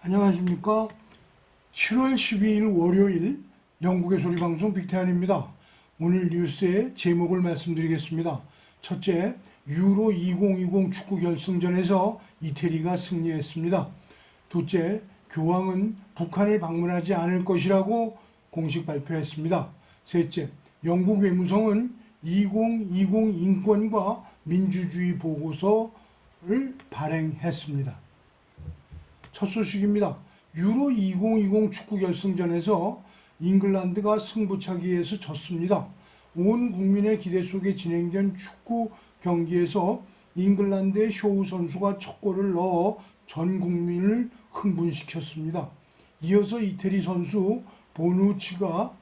안녕하십니까. 7월 12일 월요일 영국의 소리방송 빅태현입니다. 오늘 뉴스의 제목을 말씀드리겠습니다. 첫째, 유로 2020 축구 결승전에서 이태리가 승리했습니다. 둘째, 교황은 북한을 방문하지 않을 것이라고 공식 발표했습니다. 셋째, 영국 외무성은 2020 인권과 민주주의 보고서를 발행했습니다. 첫 소식입니다. 유로 2020 축구 결승전에서 잉글랜드가 승부차기에서 졌습니다. 온 국민의 기대 속에 진행된 축구 경기에서 잉글랜드의 쇼우 선수가 첫 골을 넣어 전 국민을 흥분시켰습니다. 이어서 이태리 선수 보누치가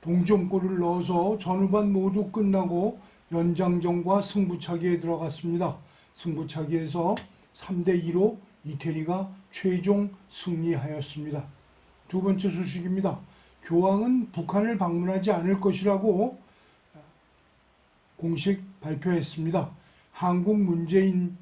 동점골을 넣어서 전후반 모두 끝나고 연장전과 승부차기에 들어갔습니다. 승부차기에서 3대2로 이태리가 최종 승리하였습니다. 두 번째 소식입니다. 교황은 북한을 방문하지 않을 것이라고 공식 발표했습니다. 한국 문재인은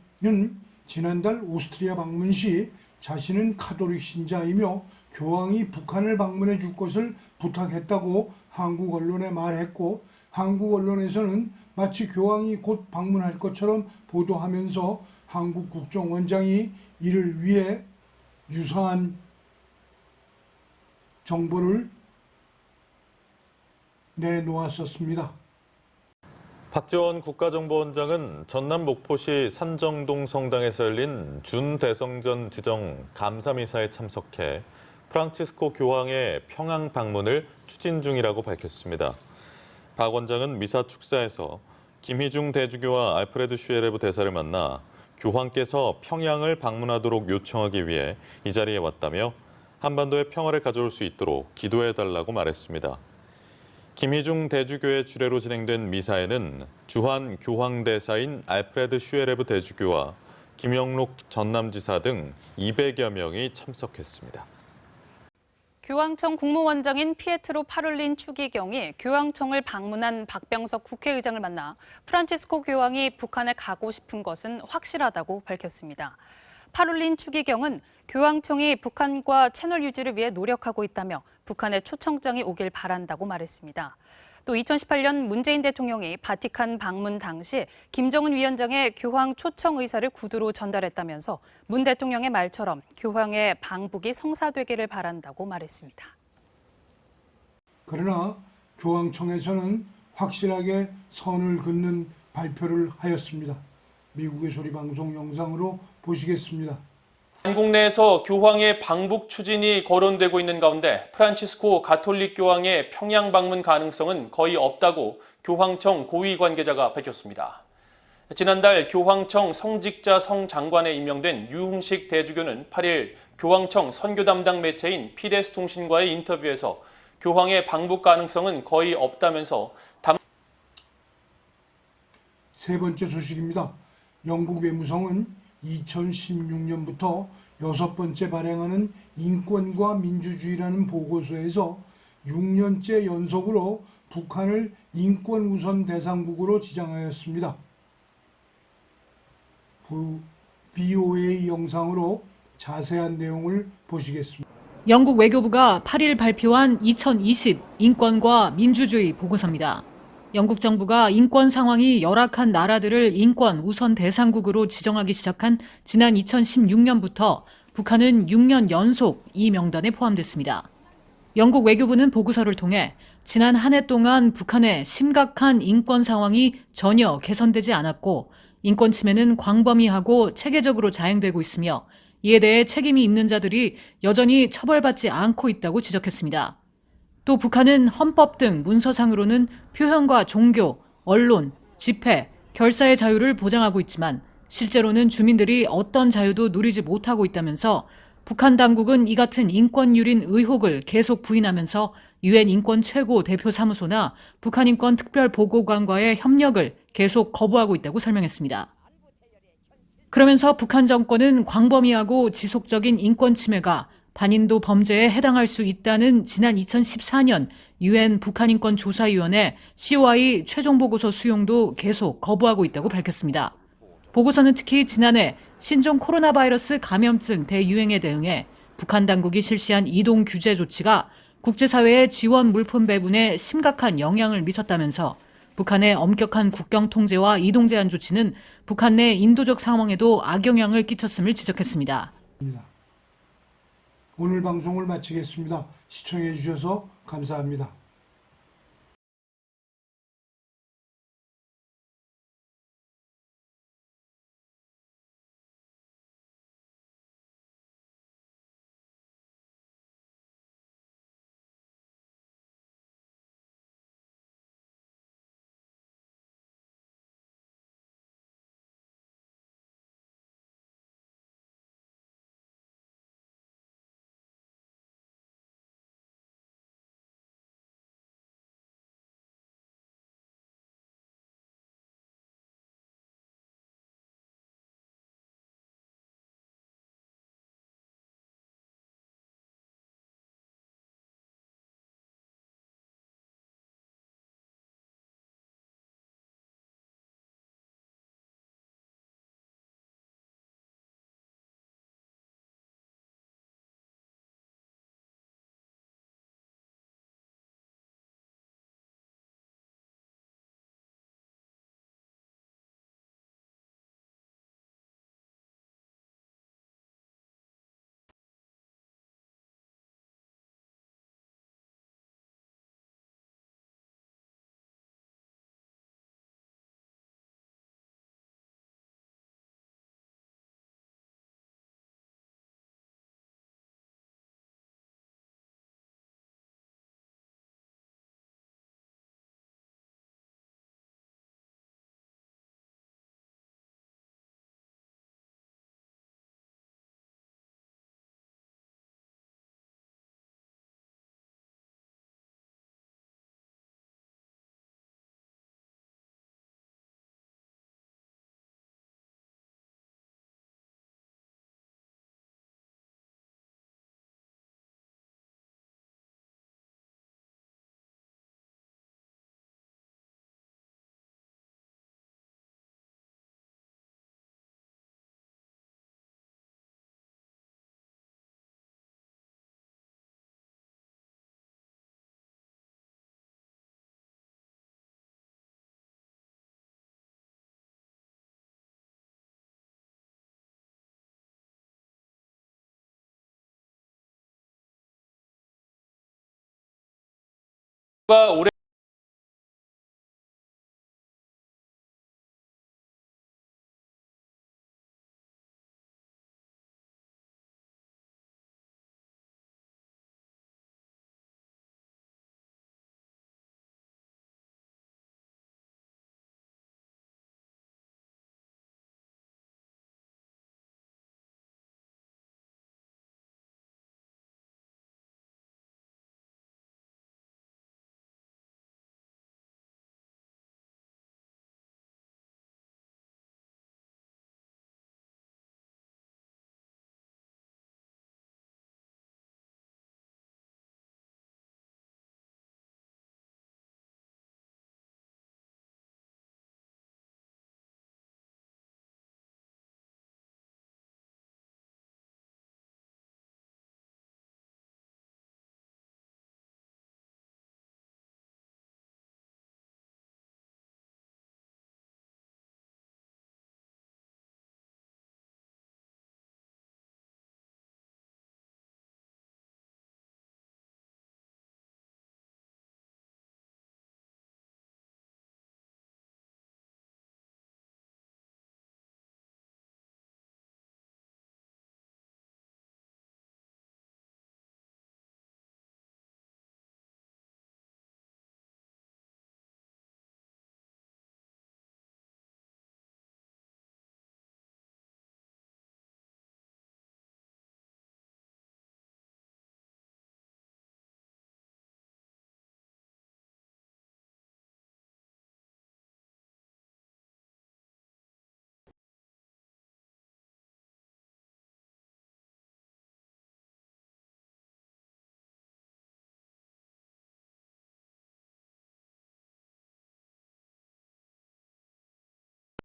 지난달 오스트리아 방문 시 자신은 카톨릭 신자이며 교황이 북한을 방문해 줄 것을 부탁했다고 한국 언론에 말했고, 한국 언론에서는 마치 교황이 곧 방문할 것처럼 보도하면서 한국 국정원장이 이를 위해 유사한 정보를 내놓았었습니다. 박지원 국가정보원장은 전남 목포시 산정동 성당에서 열린 준대성전 지정 감사미사에 참석해 프란치스코 교황의 평양 방문을 추진 중이라고 밝혔습니다. 박 원장은 미사 축사에서 김희중 대주교와 알프레드 슈에레브 대사를 만나 교황께서 평양을 방문하도록 요청하기 위해 이 자리에 왔다며 한반도의 평화를 가져올 수 있도록 기도해달라고 말했습니다. 김희중 대주교의 주례로 진행된 미사에는 주한 교황대사인 알프레드 슈에레브 대주교와 김영록 전남지사 등 200여 명이 참석했습니다. 교황청 국무원장인 피에트로 파롤린 추기경이 교황청을 방문한 박병석 국회의장을 만나 프란치스코 교황이 북한에 가고 싶은 것은 확실하다고 밝혔습니다. 파롤린 추기경은 교황청이 북한과 채널 유지를 위해 노력하고 있다며 북한에 초청장이 오길 바란다고 말했습니다. 또 2018년 문재인 대통령이 바티칸 방문 당시 김정은 위원장의 교황 초청 의사를 구두로 전달했다면서 문 대통령의 말처럼 교황의 방북이 성사되기를 바란다고 말했습니다. 그러나 교황청에서는 확실하게 선을 긋는 발표를 하였습니다. 미국의 소리 방송 영상으로 보시겠습니다. 한국 내에서 교황의 방북 추진이 거론되고 있는 가운데 프란치스코 가톨릭 교황의 평양 방문 가능성은 거의 없다고 교황청 고위 관계자가 밝혔습니다. 지난달 교황청 성직자 성장관에 임명된 유흥식 대주교는 8일 교황청 선교 담당 매체인 피데스 통신과의 인터뷰에서 교황의 방북 가능성은 거의 없다면서 세 번째 소식입니다. 영국 외무성은 2016년부터 6번째 발행하는 인권과 민주주의라는 보고서에서 6년째 연속으로 북한을 인권 우선 대상국으로 지정하였습니다. VOA 영상으로 자세한 내용을 보시겠습니다. 영국 외교부가 8일 발표한 2020 인권과 민주주의 보고서입니다. 영국 정부가 인권 상황이 열악한 나라들을 인권 우선 대상국으로 지정하기 시작한 지난 2016년부터 북한은 6년 연속 이 명단에 포함됐습니다. 영국 외교부는 보고서를 통해 지난 한 해 동안 북한의 심각한 인권 상황이 전혀 개선되지 않았고 인권 침해는 광범위하고 체계적으로 자행되고 있으며 이에 대해 책임이 있는 자들이 여전히 처벌받지 않고 있다고 지적했습니다. 또 북한은 헌법 등 문서상으로는 표현과 종교, 언론, 집회, 결사의 자유를 보장하고 있지만 실제로는 주민들이 어떤 자유도 누리지 못하고 있다면서 북한 당국은 이 같은 인권 유린 의혹을 계속 부인하면서 유엔 인권 최고 대표 사무소나 북한 인권 특별 보고관과의 협력을 계속 거부하고 있다고 설명했습니다. 그러면서 북한 정권은 광범위하고 지속적인 인권 침해가 반인도 범죄에 해당할 수 있다는 지난 2014년 유엔 북한인권조사위원회 COI 최종 보고서 수용도 계속 거부하고 있다고 밝혔습니다. 보고서는 특히 지난해 신종 코로나 바이러스 감염증 대유행에 대응해 북한 당국이 실시한 이동 규제 조치가 국제사회의 지원 물품 배분에 심각한 영향을 미쳤다면서 북한의 엄격한 국경 통제와 이동 제한 조치는 북한 내 인도적 상황에도 악영향을 끼쳤음을 지적했습니다. 오늘 방송을 마치겠습니다. 시청해 주셔서 감사합니다. 올해